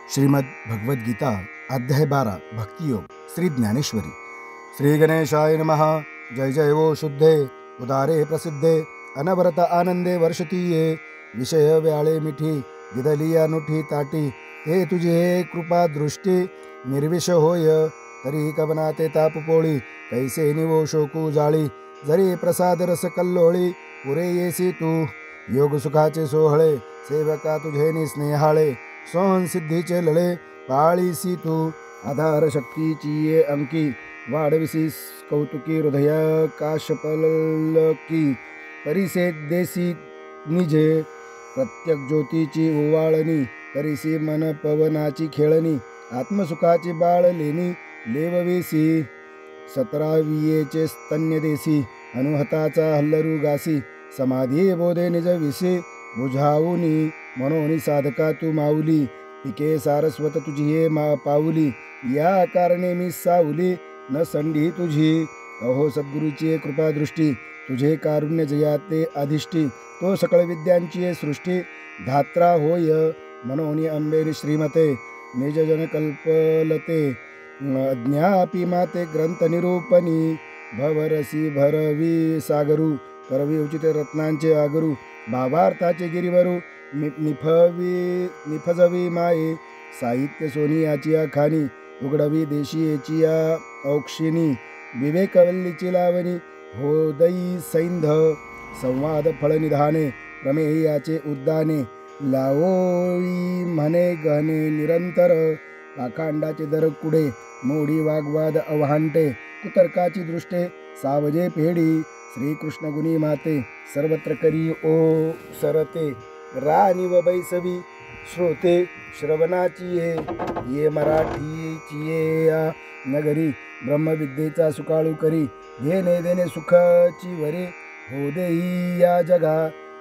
श्रीमद् भगवद्गीता अध्याय 12 भक्तियोग श्री ज्ञानेश्वरी। श्री गणेशाय नमः। जय जय वो शुद्धे उदारे प्रसिद्धे अनवरत आनंदे वर्षतीये विषय व्याळे मिठी गिदलिया नुठी ताटी हे तुझी हे कृपा दृष्टी निर्विष होय तरी कवनाते ताप पोळी कैसे निवो शोकू जाळी जरी प्रसाद रस कल्लोळी पुरे येसी तू योग सुखाचे सोहळे सेवका तुझे निस्नेहाळे सोहन सिद्धीचे लळे पाळीसी तू आधार शक्तीची ये अंकी वाढविसी कौतुकी हृदय काशपलकी परिसे देसी निजे प्रत्येक ज्योतीची ओवाळणी करीसी मन पवनाची खेळणी आत्मसुखाची बाळ लेणी लेववेसी 17वियेचे स्तन्य देसी अनुहताचा हल्लरू गासी समाधी बोधे निज विसे बुझावुनी मनोनी साधका तू माऊली पिके सारस्वत तुझी हे पाऊली या कारणे मी सावली न संधी तुझी अहो सद्गुरूची कृपा दृष्टी तुझे कारुण्य जयाते अधिष्ठी तो सकळ विद्यांची सृष्टी धात्रा होय मनोनी अंबेनी श्रीमते निजजन कल्पलते ज्ञापी माते ग्रंथ निरूपणी भवरसी भरवी सागरू करवी उचित रत्नांचे आगरू भावार्थाचे गिरीवरू निफजवी माये साहित्य सोनियाची खाणी उघडवी देशीयेची औक्षिणी विवेकवल्लीची लावणी होदई सैंध संवाद फळनिधाने प्रमेयाचे उद्दाने लावोई म्हणे गहने निरंतर पाखांडाचे दर कुडे मोडी वाग्वाद अवहांटे कुतर्काची दृष्टे सावजे पेढी श्रीकृष्ण गुणी माते सर्वत्र करी ओ सरते राणी व बैसवी श्रोते श्रवणाची ये मराठीची ये नगरी ब्रह्मविद्येचा सुकाळू करी घेणे देणे सुखाची वरे हो देई या जगा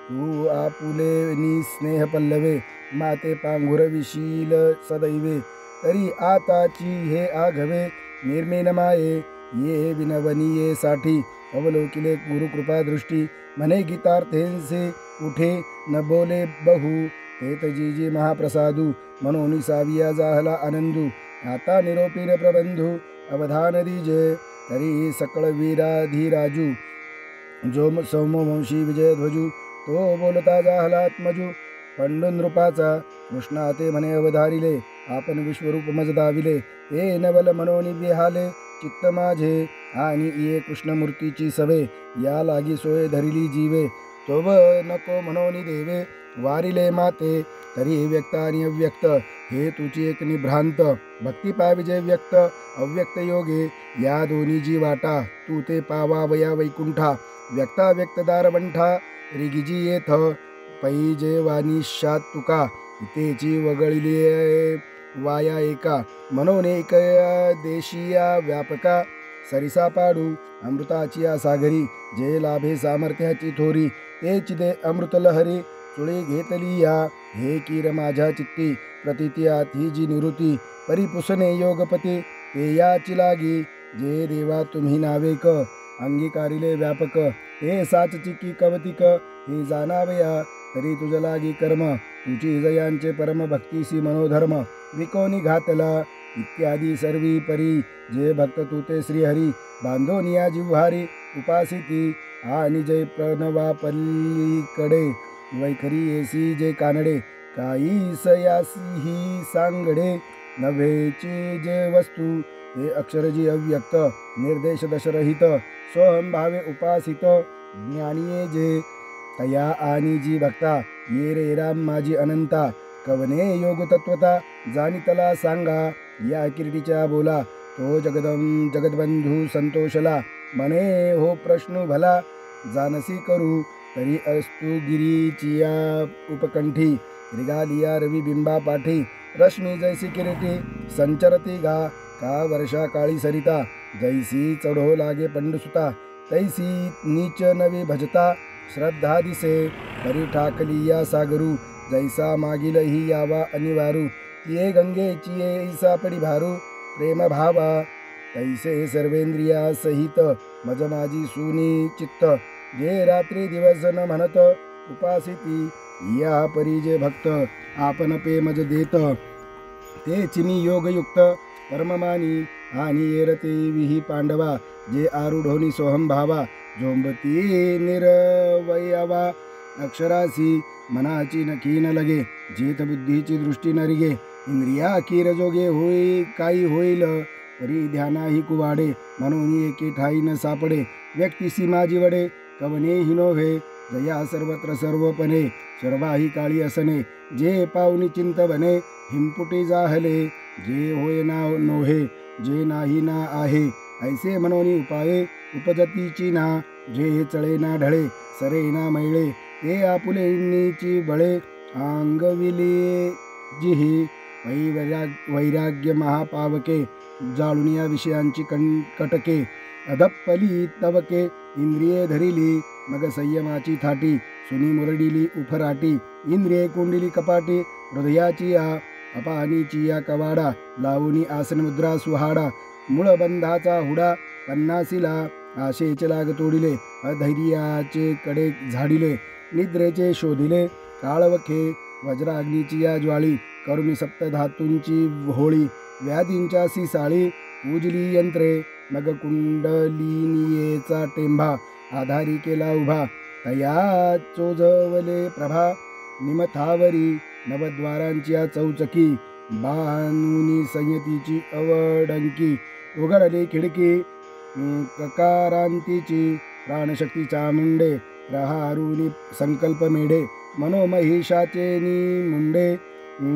तू आपुले नि स्नेह पल्लवे माते पांघुर विशील सदैवे तरी आताची हे आघवे निर्मेन माये ये विनवनीये साठी अवलोकिले गुरुकृपा दृष्टी म्हणे गीतार्थेंसे उठे न बोले बहु हेतजीजी महाप्रसादू मनोनी साविया जाहला आनंदू आता निरोपीन प्रबंधू अवधान दीजे तरी सकळ वीराधीराजू जो सौमवंशी विजयध्वजू तो बोलता जाहला आत्मजू पंडुनृपाचा कृष्णा ते म्हणे अवधारिले आपण विश्वरूप मज दाविले हे नवल मनोनी विहाले चित्त माझे आणि ये कृष्णमूर्तीची सवे या लागी सोय धरिली जीवे तोव नको मनोनी देवे वारिले माते तरी व्यक्त आणि अव्यक्त हे तुझी एक निभ्रांत भक्ती पाविजे व्यक्त अव्यक्त योगे या दोन्ही जी वाटा तू ते पावावया वैकुंठा व्यक्ता व्यक्त दारवंठा रिगिजी येथ पैजे वानिशात तुका तेची वगळिली वाया एका मनोने एक देशिया व्यापका सरिसा पाडू अमृताची या सागरी जे लाभे सामर्थ्याची थोरी ते चिदे अमृत लहरी चुळे घेतली या हे कीर माझ्या चित्ती प्रतित्यात ही जी निवृत्ती परिपुसने योगपती ते याची लागी जे देवा तुम्ही नावेक अंगीकारिले व्यापक हे साचची की कवतिक हे जाणावया तरी तुझ लागी कर्म तुझी जयांचे परम भक्तीसी मनोधर्म विकोनी घातला इत्यादी सर्वी परी जे भक्त तू ते श्रीहरी बांधोनिया जिव्हारी उपासिती आणि जय प्रणवा पल्लीकडे वैखरी येसी जे कानडे काही सयासी ही सांगडे नव्हेचे जे वस्तू हे अक्षरजी अव्यक्त निर्देश दशरहित सोहम भावे उपासित ज्ञानीये जे तया आणि जी भक्ता ये रे राम माझी अनंता कवने योग तत्वता जाणितला सांगा या किरीटीच्या बोला तो जगदबंधू संतोषला म्हणे हो प्रश्न भला जानसी करू तरी अस्तु गिरीचिया उपकंठी रिगालिया रवी बिंबा पाठी रश्मी जैसी किरीटी संचरती गा का वर्षा काळी सरिता जैसी चढो लागे पंडुसुता तैसी नीच नवी भजता श्रद्धा दिसे तरी ठाकली या सागरू जैसा मागील ही यावा अनिवारू ये गंगेची ये सापडी भारू प्रेम भावा तैसे सर्वेंद्रिया सहित मज माझी सुनी चित्त जे रात्री दिवस न म्हणत उपासिती या परी जे भक्त आपण पे मज देत ते चिनी योगयुक्त कर्ममानी आणि येरते विही पांडवा जे आरूढोनी सोहम भावा झोंबती निरवयवा अक्षरासी मनाची नखी न लगे जेत बुद्धीची दृष्टी न रिगे इंद्रिया कीर जोगे होई काही होईल परी ध्यानाही कुवाडे म्हणून एके ठाई न सापडे व्यक्तीसी माझी वडे कवने हि नोव्हे जया सर्वत्र सर्वपणे सर्वाही काळी असणे जे पाहुनी चिंत बने हिमपुटी जाहले जे होय ना नोहे जे नाही ना आहे ऐसे म्हणून उपाये उपजतीची ना जे चळे ना ढळे सरे ना मैळे ते आपुलेनीची बळे अंगविले जिही वैराग्य महापावके जाळून या विषयांची कटके अधप्पली तवके इंद्रिये धरिली मग संयमाची थाटी सुनी मुरडिली उफराटी इंद्रिये कुंडिली कपाटी हृदयाची या अपानीची या कवाडा लावूनी आसन मुद्रा सुहाडा मूळबंधाचा हुडा पन्नासीला आशेचे लाग तोडिले अधैर्याचे कडे झाडिले निद्रेचे शोधिले काळवखे वज्राग्नीची या ज्वाळी करुणी सप्तधातूंची होळी व्याधींच्या सिसाळी पूजली यंत्रे मग कुंडलिनीयेचा टेंभा आधारी केला उभा तया चोजवले प्रभा निमथावरी नवद्वारांची या चौचकी बानुनी संयतीची अवडंकी उघडली खिडकी ककारांतीची प्राणशक्ती चामुंडे प्रहारुनी संकल्प मेढे मनोमहिषाचे मुंडे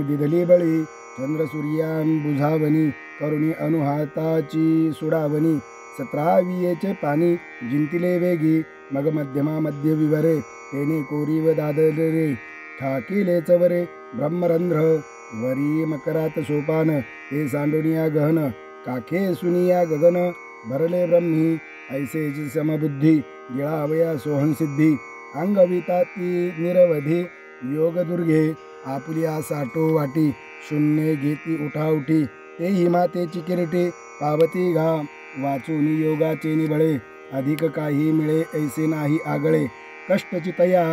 दिधली बळी चंद्रसूर्यां बुझावनी करुणी अनुहाताची सुडावनी 17 पाणी जिंतिले वेगी मग मध्यमा मध्य विवरे तेने कोरीव दादरे ठाकिले चवरे ब्रह्मरंध्र वरी मकरात सोपान ते सांडुनिया गहन काखे सुनिया गगन भरले ब्रह्मी ऐसे समबुद्धी गिळावया सोहनसिद्धी अंगविताती निरवधी योगदुर्गे आपुलिया साठो वाटी शून्य घेती उठाउठी तेही मातेची किरीटे पावती घा वाचून योगाचे निबळे अधिक काही मिळे ऐसे नाही आगळे कष्टची तया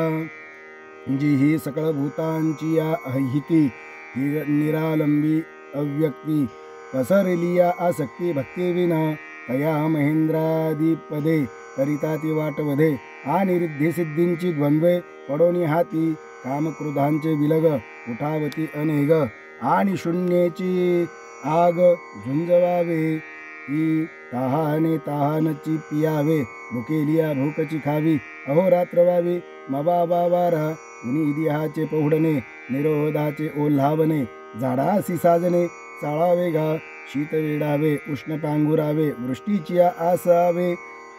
जी ही सकळ भूतांची या हिती निरालंबी अव्यक्ती पसरलिया आसक्ती भक्ती विना तया महेंद्रादिपदे करिता ती वाटवधे आणि रिद्धी सिद्धींची द्वंद्वे पडोनी हाती कामक्रोधांचे विलग उठावती अनेग आणि शून्येची आग झुंजवावे ती तहाने तहानची पियावे भुकेलिया भूकची खावी अहोरात्र व्हावी मबाबा वारा कुणी देहाचे पोहडणे निरोधाचे ओल्हावणे झाडासी साजणे चाळावे घा शीत वेडावे उष्ण पांघुरावे वृष्टीची आसावे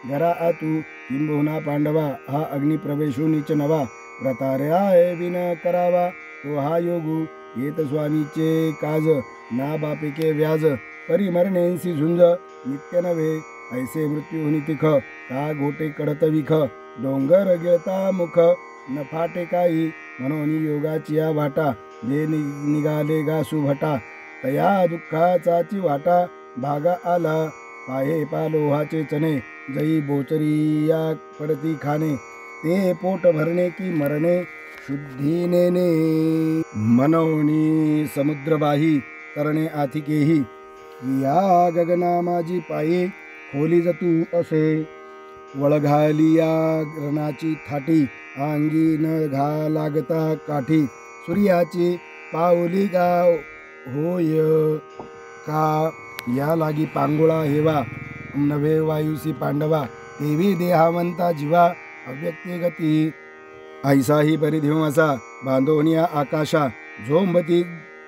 घरा आतू किंबहुना पांडवा हा अग्निप्रवेशू नीच नवा व्रतार्याय विन करावा तो हा योगू येत स्वामीचे काज ना बापिके व्याज परिमरणेंसी झुंज नित्य नव्हे ऐसे मृत्यूहुनी तिख का घोटे कडत विख डोंगर गिळता मुख न फाटे काही म्हणून योगाची या वाटा जे निघाले गा सुभटा तया दुःखाचाची वाटा भागा आला पाहे पालोहाचे चणे जई बोचरिया पडती खाणे ते पोट भरणे की मरणे शुद्धी नेने मनवणी समुद्रबाही करणे आथिकेही या गगना माझी पाये खोली जतू असे वळघालिया रणाची थाटी अंगी न घा लागता काठी सूर्याची पावली गाव होय का या लागी पांगुळा हेवा नवे वायुसी पांडवा देवी देहावंता जीवा अव्यक्ते गती ऐसाही परिधिवसा बांधोनिया आकाशा झोंबती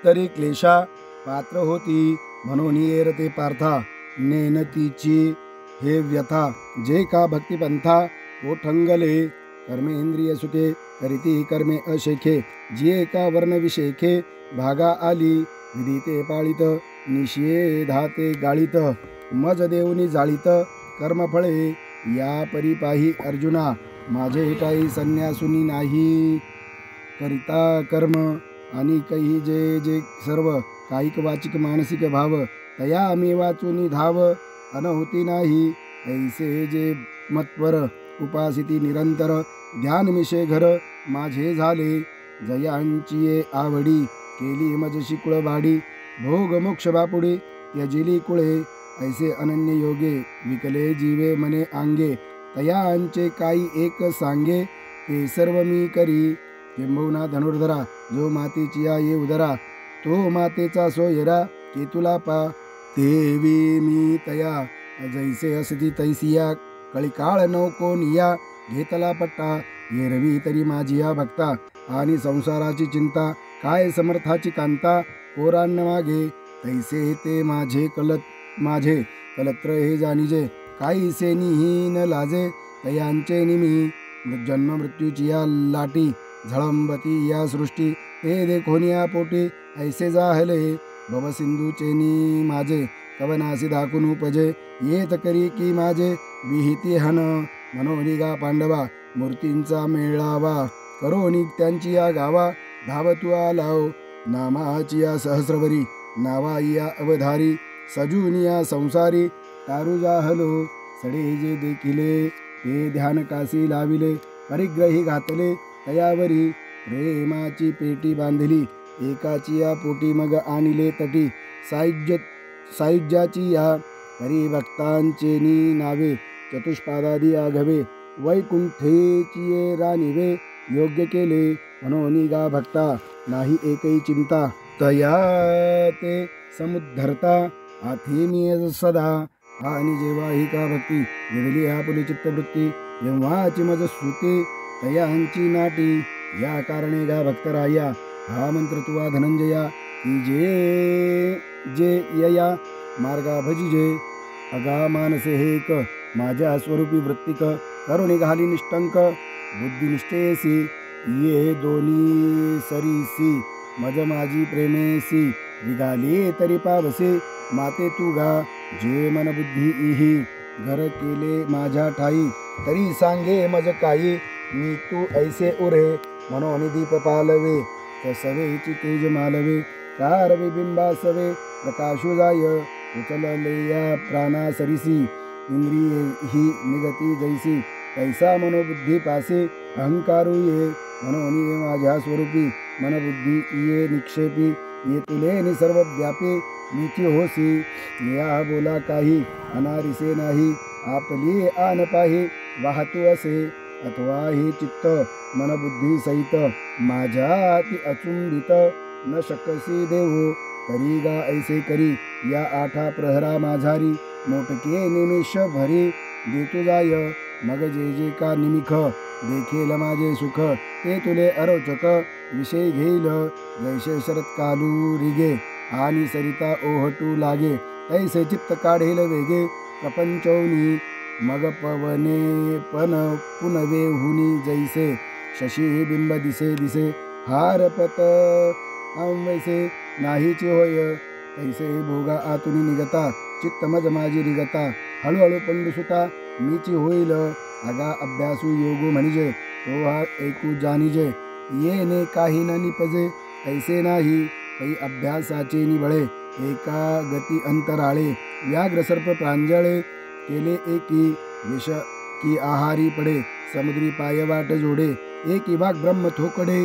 तरी क्लेशा पात्र होती म्हणून येरते पार्था नेनतीची हे व्यथा जे का भक्तिपंथा ओठंगले कर्मेंद्रिय सुखे करीती कर्मे अशेखे जे का वर्णविशेखे भागा आली विधिते पाळित निषेधाते गाळित मज देऊनी जाळीत कर्मफळे या परिपाही अर्जुना माझे टाई संन्यासुनी नाही करिता कर्म आणि काही जे जे सर्व कायिक वाचिक मानसिक भाव तया मी वाचुनी धाव अनहोती नाही ऐसे जे मत्वर उपासिती निरंतर ध्यान मिशे घर माझे झाले जयांची आवडी केली मज शिकुळ बाडी भोग मोक्ष बापुडे त्यजिली कुळे ऐसे अनन्य योगे विकले जीवे मने आंगे तयांचे काही एक सांगे ते सर्व मी करी किंबहुना धनुर्धरा जो मातेची ये उदरा तो मातेचा सोयरा केतुला पा तेवी मी तया जैसे असती तैसिया कळिकाळ नौकोनिया घेतला पट्टा येरवी तरी माझी या भक्ता आणि संसाराची चिंता काय समर्थाची कांता पोरांन मागे तैसे ते माझे कलत्र हे जाणीजे काहीसे निहीन लाजे तयांचे निमी जन्म मृत्यूची या लाटी झळंबती या सृष्टी ते देखोन या पोटी ऐसे जाहले भवसिंधूचे नी माझे कवनासी दाखून उपजे येत करी की माझे विहिती हन मनोनिगा पांडवा मूर्तींचा मेळावा करोनी त्यांची या गावा धावतू आलाव नामाची या सहस्रवरी नावा या अवधारी सजूनिया संसारी तारू जाहलो सडे जे देखिले ते ध्यान कासी लाविले परिग्रही घातले तयावरी प्रेमाची पेटी बांधली एकाची या पोटी मग आणले तटी सायुज्याची या हरिभक्तांचे नी नावे चतुष्पादादी आघवे वैकुंठेची रानिवे योग्य केले म्हणून गा भक्ता नाही एकही चिंता तया ते समुद्धरता आथी मी सदा आणि जेव्हा ही का भक्ती विधली आपुली चित्तवृत्ती तेव्हाची मज श्रुती तयांची नाटी या कारणे गा भक्तराया हा मंत्र तुवा धनंजया की जे यया मार्गा भजिजे अगा मानसे हेक माझ्या स्वरूपी वृत्तिक करुणी घाली निष्टंक बुद्धी निष्ठेसी ये दोन्ही सरीसी मज माझी प्रेमेसी निघाली तरी पावसे माते तू गा जे मन बुद्धी इही घर केले माझ्या ठाई तरी सांगे मज काही मी तू ऐसे उरे म्हणून दीप पालवे सवेची तेज मालवे कार बिंबासवे प्रकाशु जाय उचलले या प्राणा सरिसी इंद्रिये ही निगती जैसी कैसा मनोबुद्धी पासे अहंकारू ये म्हणून ये माझ्या स्वरूपी मनबुद्धी ये निक्षेपी ये तुले नि सर्व व्यापी नीची होसी या बोला काही अनारिसे नाही आपली आन पाही वाहतू असे अथवा हे चित्त मनबुद्धी सहित माझ्या ती अचुंबित न शकसी देऊ करी गा ऐसे करी या आठा प्रहरा माझारी मोटके निमिष भरी देतू जाय मग जे का निमिख देखेल माझे सुख ते तुले अरोचक विषय घेईल जैसे शरत कालू रिगे आणि सरिता ओहटू लागे तैसे चित्त काढेल वेगे प्रपंचौनी मग पवने पण पुनवे हुनी जैसे शशी बिंब दिसे दिसे हारपत वैसे नाहीची होय तैसे भोगा आतुनी निगता चित्त मज माझी रिगता हळूहळू पंडुसुता मीची होईल अगा अभ्यासू योगू म्हणजे तो हा ऐकू जाणीजे येणे काही न निपजे ऐसे नाही पै अभ्यासाचे निबळे एका गती अंतराळे व्याघ्र सर्प प्रांजळे केले एकी विष की आहारी पडे समुद्री पायवाट जोडे एकी वाघ ब्रह्म थोकडे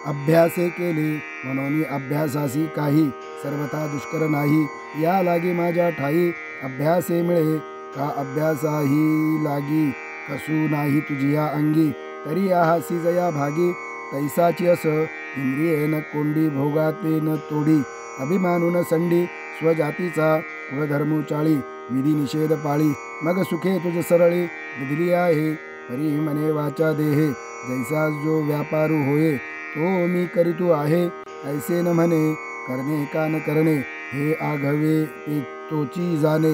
अभ्यासे केले म्हणून अभ्यासासी काही सर्वथा दुष्कर नाही या लागी माझ्या ठाई अभ्यासे मिळे का अभ्यासाही लागी कसू नाही तुझिया अंगी तरी आहासी जया भागी तैसाची अस इंद्रिये न कोंडी भोगाते न तोडी अभिमानून संडी स्वजातीचा कुळधर्मू चाळी विधी निषेध पाळी मग सुखे तुझ सरळी बुधली आहे हरी मने वाचा देहे जैसा जो व्यापारू होये तो मी करीतू आहे ऐसे न म्हणे करणे का न करणे हे आघवे ते तोची जाणे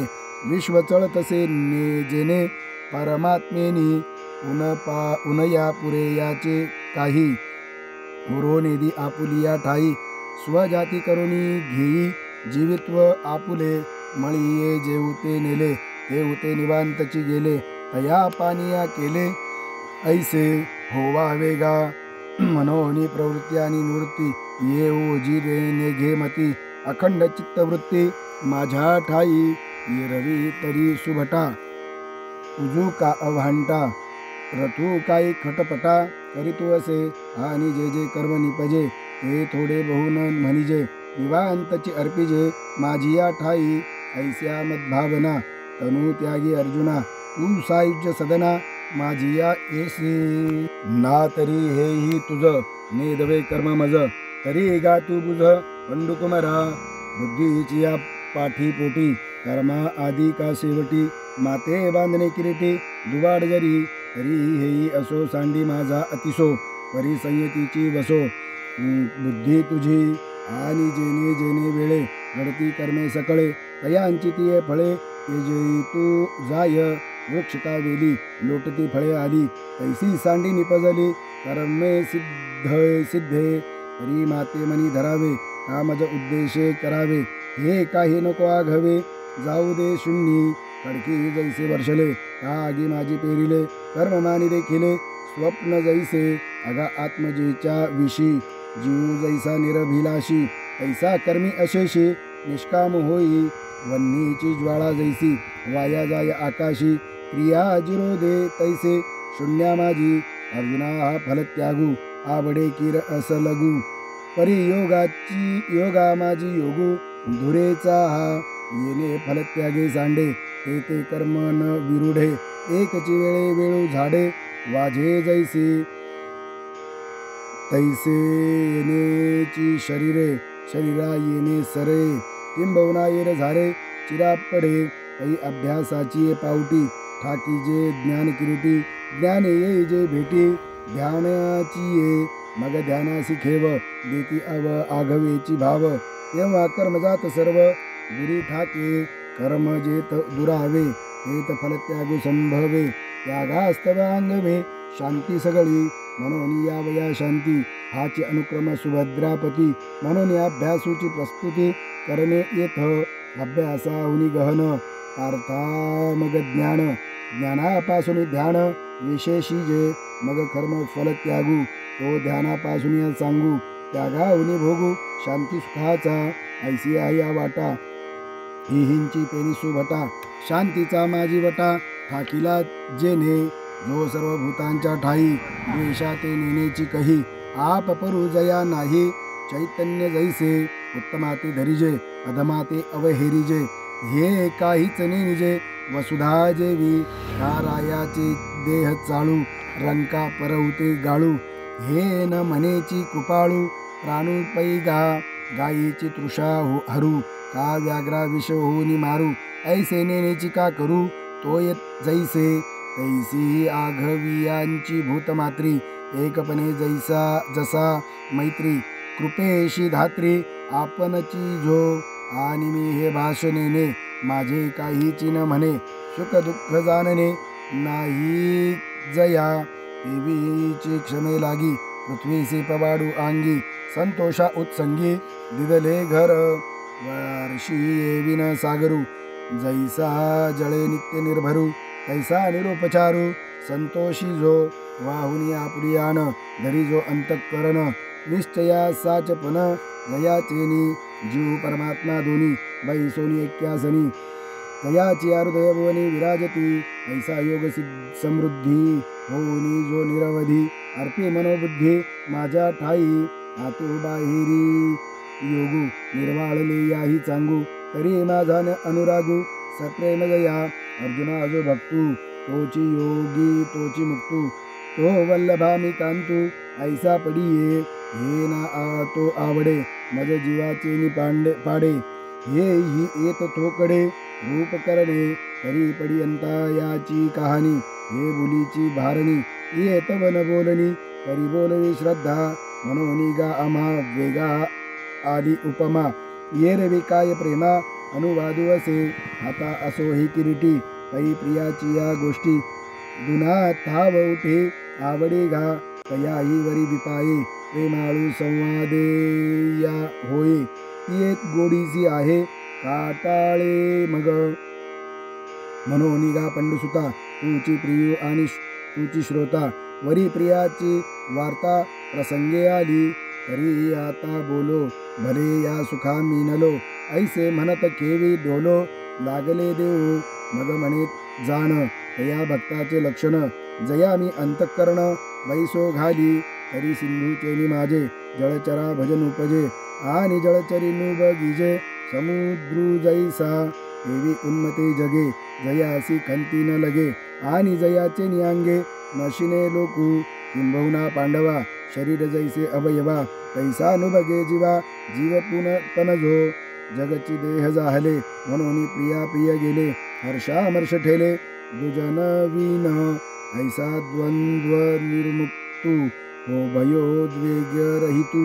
विश्व चळतसे जेने परमात्मेनी उनया पुरे याचे काही उरोनेदी आपुलिया ठाई स्वजाती करुणी घेई जीवित्व आपुले मळीये जेवते नेले ते उते निवांतची गेले तया पानिया केले ऐसे होवा वेगा मनोनी प्रवृत्ती आणि निवृत्ती ये ओजी रे घे मती अखंड चित्तवृत्ती माझ्या ठाई ये रवी तरी सुभटा उजू का अभांटा रथू काही खटपटा करीतू असे आणि जे जे कर्म निपजे ते थोडे बहुन म्हणिजे निवांतची अर्पिजे माझी या ठाई ऐस्या मद्भावना तनु त्यागी अर्जुना तू सायुज्य सदना माझी या येसी ना तरी हेही तुझ नेदवे कर्म मज तरी गा तू बुझ पंडुकुमारा बुद्धीची या पाठी पोटी कर्मा आदी का शेवटी माते बांधणे किरीटी दुवाड जरी तरी हेही असो सांडी माझा अतिसो परिसंयतीची वसो बुद्धी तुझी आणि जेणे जेणे वेळे घडती कर्मे सकळे तयांची ती फळे ते जे तू जाय वृक्ष का वेली लोटती फळे आली तैसी सांडी निपजली कर्मे सिद्धे तरी माते मनी धरावे कामज उद्देशे करावे हे काही नको आघवे जाऊ दे शून्य खडकी जैसे वर्षले का आगी माझी पेरिले कर्म मानी देखिले स्वप्न जैसे अगा आत्मजेच्या विशी जीव जैसा निरभिलाशी तैसा कर्मी अशेशी निष्काम होई वन्नीची ज्वाळा जैसी वाया जाय आकाशी क्रिया जिरोदे तैसे शून्या माझी अर्जुना हा फल त्यागू आवडे किर असलगू परियोगाची योगा माझी योगू धुरेचा हा येणे फलत्यागे सांडे ते कर्म न विरुढे एकची वेळे वेळू झाडे वाझे जैसे तैसे येणेची शरीरे शरीरा येणे सरे किंबहुना येर झारे चिरा पडे पै अभ्यासाची पावटी ठाकी जे ज्ञान किरीटी ज्ञाने ये जे भेटी ध्यानाची ये मग ध्यानासी खेव देती अव आघवेची भाव तेव्हा कर्म जात सर्व दुरी ठाके कर्म जेत दुरावे हेत फल त्यागू संभवे त्यागास्तव अंगमे शांती सगळी म्हणून यावया शांती हाची अनुक्रम सुभद्रापती म्हणून अभ्यासूची प्रस्तुती करणे येथ अभ्यासाहुनी गहन पार्था मग ज्ञान ज्ञानापासून ध्यान विशेषी जे मग कर्म फल त्यागू तो ध्यानापासून सांगू त्यागाहुनी भोगू शांती सुखाचा ऐसी आहे या वाटा हिंची पेनी सुभटा शांतीचा माझी वटा ठाकीला जेने जो सर्व भूतांच्या ठाई द्वेषा ते नेनेची कही आप परू जया नाही चैतन्य जैसे उत्तमाते धरिजे अधमाते अवहेरिजे हे काहीच नेनिजे वसुधा जेवी का रायाचे देह चाळू रंका परवते गाळू हे न मनेची कृपाळू प्राणू पैगा गायीची तृषा हरू का व्याघ्रा विष होनी मारू ऐसे नेनेची का करू तो येत जैसे तैसी आघवियांची भूतमात्री एकपणे जसा मैत्री कृपेशी धात्री आपणची झो आणि मी हे भाषणेने माझे काहीची न म्हणे सुख दुःख जाणणे नाही जया देवीची क्षमे लागी पृथ्वीसे पवाडू अंगी संतोषा उत्संगी दिदले घर वर्षी येविन सागरू जैसा जळे नित्य निर्भरू तैसा निरुपचारू संतोषी जो वाहुनी आपुरियान धरी जो अंतःकरण निश्चया साचपन जयाचेनी जीव परमात्मा दोनी बैसोनी एक्यासनी तयाची हृदय भुवनी विराजती ऐसा योग समृद्धी होनी जो निरवधी अर्पे मनोबुद्धी माझ्या ठाई आतू बाहेरी योगू निर्वाळले याही चांगू तरी माझा न अनुरागू सप्रेम जया अर्जुना जो भक्तू तोची योगी तोची मुक्तू तो वल्लभा मी कांतू ऐसा पडिये हे ना तो आवडे मज जीवाचे नि पाडे हे ही येत थोकडे रूप करणे तरी पडियंता याची कहाणी हे बुलीची भारणी येत वन बोलणी तरी बोलवी श्रद्धा मनोनी गा आम्हा वेगा आदी उपमा ये रे काय प्रेमा अनुवादू असे आता असो ही किरीटी पै प्रियाची या गोष्टी दुना थाव उठे आवडे घा तयाही वरी विपाये प्रेमाळू संवादे या होये ती एक गोडीची आहे काटाळे मग मनोनिगा पंडुसुता तुची प्रिय आणि तुची श्रोता वरी प्रियाची वार्ता प्रसंगे आली तरी आता बोलो भले या सुखा मीनलो ऐसे म्हणत केवी डोलो लागले देऊ मग म्हणे जाण तया भक्ताचे लक्षण जया मी अंतःकरण बैसो घाली तरी सिंधूचे नि माझे जळचरा भजन उपजे आणि जळचरी बगीजे समुद्रू जैसा एवी उन्मते जगे जयासी खंती न लगे आणि जयाचे नियांगे नशिने लोकू किंबहुना पांडवा शरीर जैसे अवयवा तैसा नुबगे जीवा जीव पनजो जगची देह जाहले म्हणून प्रिया प्रिय गेले हर्षामर्ष ठेले दुजनवीन ऐसा द्वंद्व निर्मुक्तू हो भयोद्वेग्य रहितू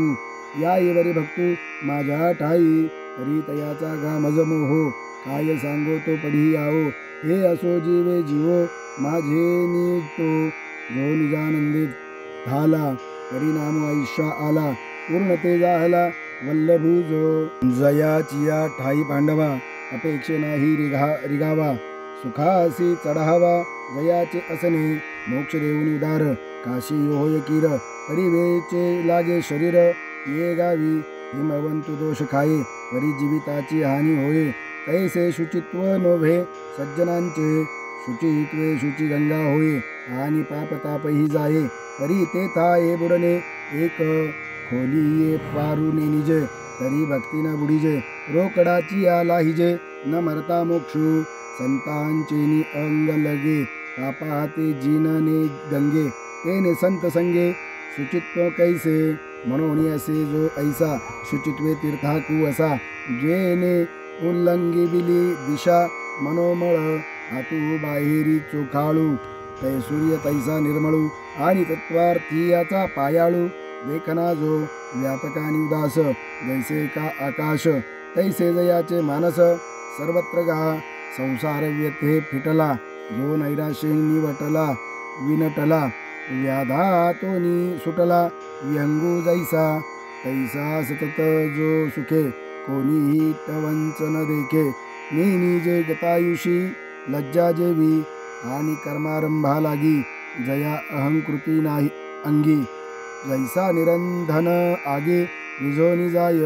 या येवरी भक्तू माझ्या ठाई तरी तयाचा गा मजमोहो काय सांगो तो पढी आओ हे असो जीवे जीवो माझे नितो जो निजानंदित झाला परिणाम आयुष्या आला पूर्णते जाहला वल्लभू जो जयाचिया ठाई पांडवा अपेक्षे नाही रिगावा सुखासी चढावा जयाचे असने मोक्ष देऊन उदार काशी होय किर परिवेचे लागे शरीर ये गावी हिमवंतु दोष खाये परी जीविताची हानी होये तैसे शुचित्व नोभे सज्जनांचे शुचित्वे शुची गंगा होये आणि पापतापही जाये परी ते थाये बुडणे एक खोलिये पारुने निजे तरी भक्ती न बुडीजे रोकडाची आला हिजे न मरता मोक्षू संतांचेनी अंग लगे पापाते जीनने गंगे तेने संत संगे शुचित्व कैसे म्हणून असे जो ऐसा शुचित्वे तीर्थाकू असा जेने उल्लंघी बिली दिशा मनोमळ आतू बाहेरी चोखाळू तै सूर्य तैसा निर्मळू आणि तत्वार्थी याचा पायाळू देखना जो व्यापकानी उदास जैसे का आकाश तैसे जयाचे मानस सर्वत्र गा संसार व्यथे फिटला जो नैराश्ये निवटला विनटला व्याधातोनी सुटला व्यंगू जैसा तैसा सतत जो सुखे कोणीही तवंच न देखे नेनी जे गतायुषी लज्जा जेवी आणि कर्मारंभा लागी जया अहंकृती नाही अंगी जैसा निरंधन आगे विझोनी जाय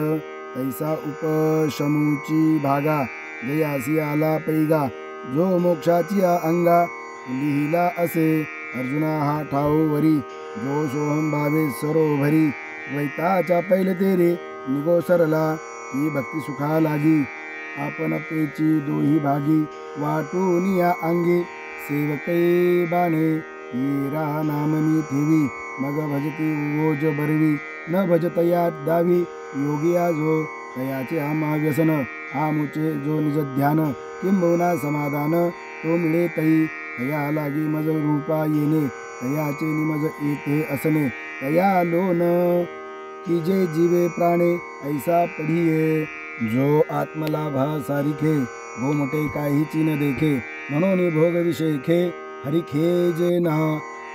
तैसा उपशमूची भागा जयासी आला पैगा जो मोक्षाची अंगा लिहिला असे अर्जुना हा ठाऊ वरी जो सोहम भावे सरोभरी वैताच्या पैल तेरे निगो सरला ही भक्ती सुखा लागी आपण पेची दोही भागी वाटून या अंगी सेवकै बाणे येरा नाम मी ठेवी मग भजती ओज बरवी न भजतया दावी योगी जो तयाचे आमा व्यसन आमुचे जो निज ध्यान किंबहुना समाधान तो मिळे तई तया लागी मज रूपा येणे तयाचे निमज येथे असणे तया लोन की जे जीवे प्राणे ऐसा पढिये जो आत्मलाभा सारिखे गोमटे काहीची न देखे म्हणून भोग विषयखे हरिखे जे ना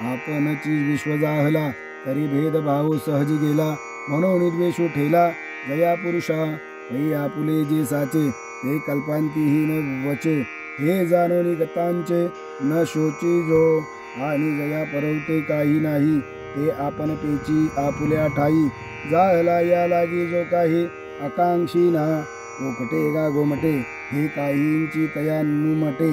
आपणची विश्व जाहला तरी भेदभाव सहजी गेला म्हणून द्वेषू ठेला जया पुरुषा पै आपुले जे साचे ते कल्पांतीही न वचे हे जाणोनी गतांचे न शोची जो आणि जया परवते काही नाही ते आपण पेची आपुल्या ठाई जाहला या लागी जो काही आकांक्षी ना ओकटे गा गोमटे हे काहींची तया नुमटे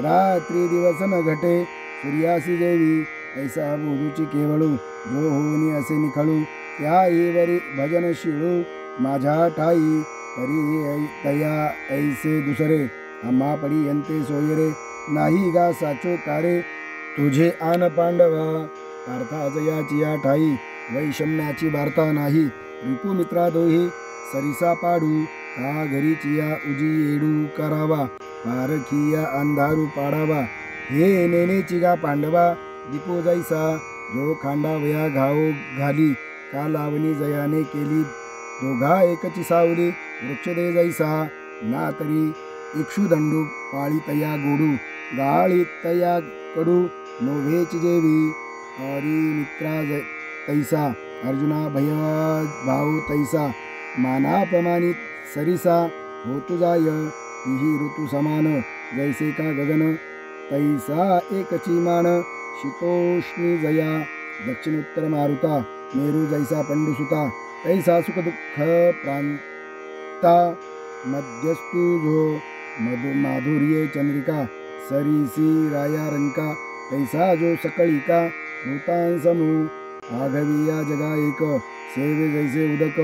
रात्री दिवस न घटे सूर्यासी देवी ऐसा बोधूची केवळू जो होनी असे निखळू त्या वरी भजन शिळू माझ्या ठाई तरी तया ऐसे दुसरे आम्हा पडी यंते सोयरे नाही गा साचो कारे तुझे आन पांडवा पार्था जयाची या ठाई वैषम्याची वार्ता नाही रिपुमित्रा दोही सरिसा पाडू का घरीची या उजी येडू करावा पारखिया अंधारू पाडावा हे नेनेची गा पांडवा दीपो जैसा जो खांडा वया घाओ घाली का लावणी जयाने केली दोघा एकची सावली वृक्षदे जैसा ना तरी इक्षुदंडू पाळी तया गोडू गाळी तया कडू नोभेची देवी हरी मित्रा तैसा अर्जुना भयवा भाऊ तैसा मानापमानित सरिसा होतु जाय तिही ऋतू समान जैसे का गगन तैसा एकची मान शीतोष्णी जया दक्षिणोत्तर मारुता मेरू जैसा पंडुसुता तैसा सुख दुःख प्रांता मध्यस्तु जो माधुर्ये चंद्रिका सरीसी राया रंका तैसा जो सकळिका भूतांसमू आघविया जगा एक सेवे जैसे उदक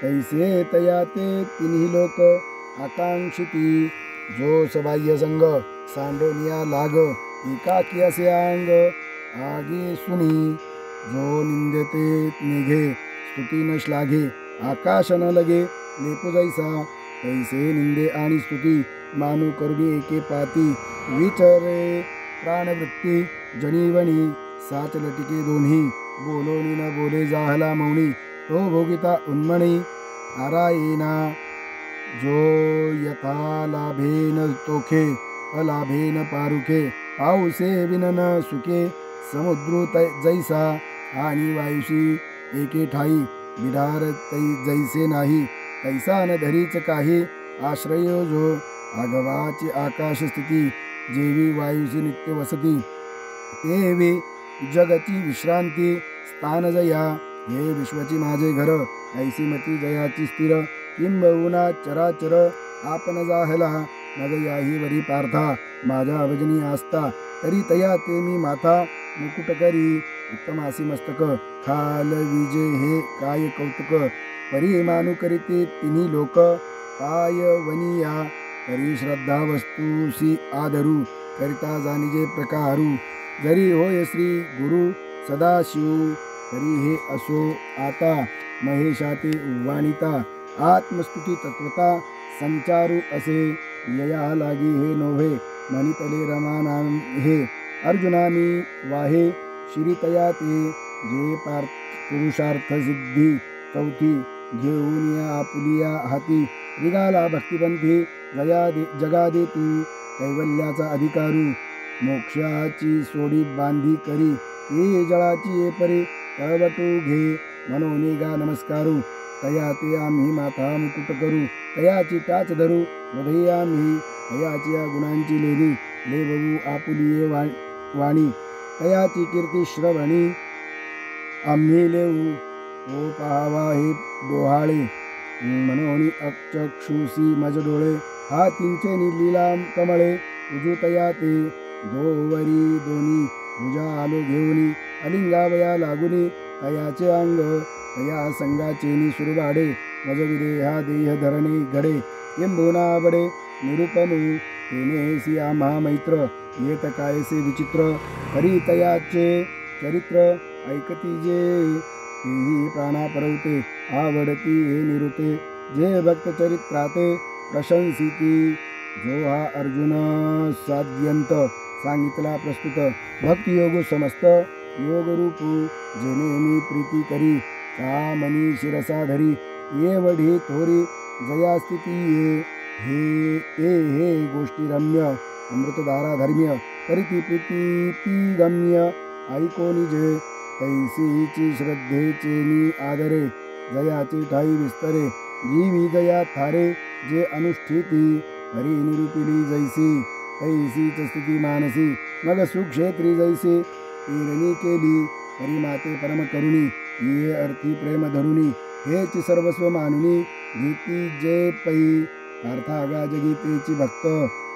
तैसे तया ते तिन्ही लोक आकांक्षिती. जो सबाह्य संग सांडोनिया लाग एकाकी असे अंग आगे सुनी. जो निंदते निघे स्तुती न श्लाघे आकाश न लगे लेपू जैसा. तैसे निंदे आणि स्तुती मानू करुणी एके पाती. विचरे प्राणवृत्ती जनीवनी साच लटिके दोन्ही. बोलोनी न बोले जाहला मौनी तो भोगिता उन्मणी. आरायेना जो यथा लाभेन तोखे अलाभेन पारुखे. पाऊसे विनन सुखे समुद्र जैसा आणि वायुशी एके ठाई. बिडार जैसे नाही तैसा न धरीच काही. आश्रय जो आगवाची आकाश स्थिती. जेवी वायुसी नित्य वसती तेवी जगची विश्रांती. स्थान जया हे विश्वची माझे घर ऐसी मती जयाची स्थिर. किंबहुना चराचर आपण जाहला मग याही वरी पार्था. माझ्या भजनी आस्था तरी तया ते मी माथा. मुकुट करी उत्तमासी मस्तक खाल विजे हे काय कौतुक. परी मानु करीते तिन्ही लोक पाय वनिया. तरी श्रद्धा वस्तूसी आदरू करिता जाणिजे प्रकारू. जरी होय श्री गुरु सदाशिव तरी हे असो आता. महेशाते वाणिता आत्मस्तुती तत्वता. संचारू असे यया लागी हे नोव्हे म्हणितले रमा हे. अर्जुना मी वाहे शिरितया ते जे पुरुषार्थ सिद्धी चौथी. घेऊन या आपुलिया हाती निघाला भक्तिपंथी. जगादे तू कैवल्याचा अधिकारू. मोक्षाची सोडी बांधी करी हे जळाची ये परे. तळवटू घे म्हणून गा नमस्कारू. तया ते आम्ही माथा मुकुट करू. तयाची टाच धरू हृदय आम्ही. तयाची या गुणांची लेणी लेबवू आपुलिये वाणी. तयाची कीर्ती श्रवणी आम्ही लेऊ. ओ पाहावा हे डोहाळे म्हणून अचक्षुषी मज डोळे. हा तिंचे लीला कमळे उजू तया ते. दोवरी दोन्ही भुजा आलो घेऊनी अलिंगावया लागुनी. तयाचे अंग तया संगाचेनी सुरबाडे. मज विदेहा देह धरणे घडे. किंबहुना आवडे निरुपमू तेनेसी आम्हा मैत्र. येत कायसे विचित्र हरी तयाचे चरित्र. ऐकती जे तेही प्राणा परवते. आवडती हे निरुते जे भक्त चरित्राते प्रशंसिती. जो हा अर्जुन साध्यंत सांगितला प्रस्तुत. भक्तियोग समस्त योगरूपू जेने मी प्रीती करी. कामनी शिरसा धरी एवढी थोरी जया स्थिती ये. हे गोष्टी रम्य अमृतधारा धर्म्य. करीती प्रीती ती गम्य ऐकोनी जे. तैसीची श्रद्धेचेनी आदरे जयाचे ठाई विस्तरे. जीवी जया थारे जे अनुष्ठिती. हरी निरुपिली जैसी तैसीच स्थिती मानसी. मग सुक्षेत्री जैसे पेरणी केली हरी माते परम करुणी. ये अर्थी प्रेम धरुनी हेची सर्वस्व मानुनी. गीती जे पै पार्थागा जगी तेची भक्त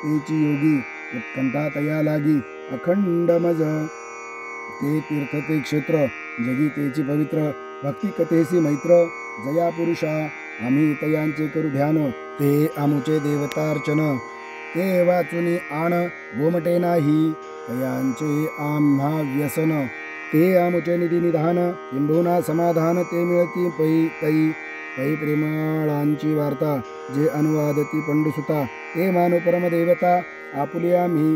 तेची योगी. उत्कंठा तया लागी अखंड मज ते तीर्थ ते क्षेत्र. जगी तेची पवित्र भक्ती कथेसी मैत्र. जया पुरुषा आम्ही तयांचे करू ध्यान. ते आमुचे देवतार्चन ते वाचुनी आण गोमटे नाही. तयांचे आम्हा व्यसन ते आमुचे निधी निधान. किंबहुना समाधान ते मिळती पै प्रेमाळांची वार्ता. जे अनुवादती पंडुसुता ते मानु परमदेवता. आपुले आम्ही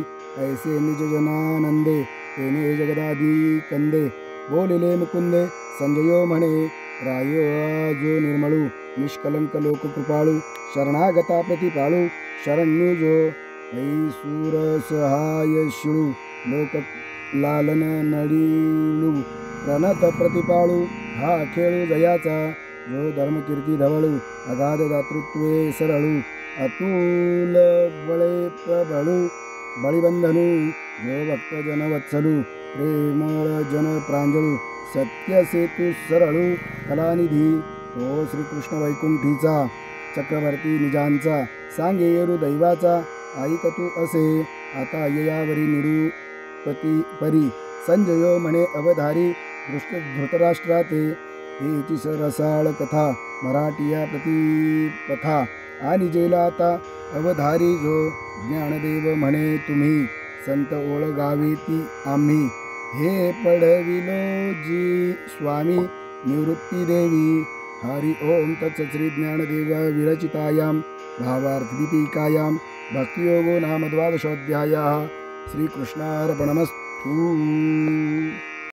ऐसे निजजनानंदे. तेने जगदादी कंदे बोलिले मुकुंदे. संजयो म्हणे रायो जो निर्मळू निष्कलंक लोक कृपाळू. शरणागता प्रतिपाळू शरण्यू जो ऐसूर सहाय शिळू. लोक लालन नळीळू प्रणत प्रतिपाळू. हा खेळू जयाचा जो धर्मकीर्ती धवळू. अगाध दातृत्वे सरळू अतुल बळे प्रबळू. बळीबंधनू जो भक्त जन वत्सलू. प्रेमळ जन प्रांजळू सत्य सेतू सरळू. कलानिधी तो श्रीकृष्ण वैकुंठीचा. चक्रवर्ती निजांचा सांगे येरू दैवाचा. ऐकतू असे आता ययावरी निरुपती परी. संजयो म्हणे अवधारी धृतराष्ट्राते हेची रसाळ कथा. मराठिया प्रतिपथा आणि जेला आता अवधारी जो ज्ञानदेव म्हणे तुम्ही संत ओळगावी ती आम्ही हे पडविलो जी स्वामी निवृत्ती देवी हरि ओम तत्सत् श्री ज्ञानदेव विरचितायां भावार्थदीपिकायां भक्तियोगो नाम द्वादशोऽध्यायः श्रीकृष्णार्पणमस्तु।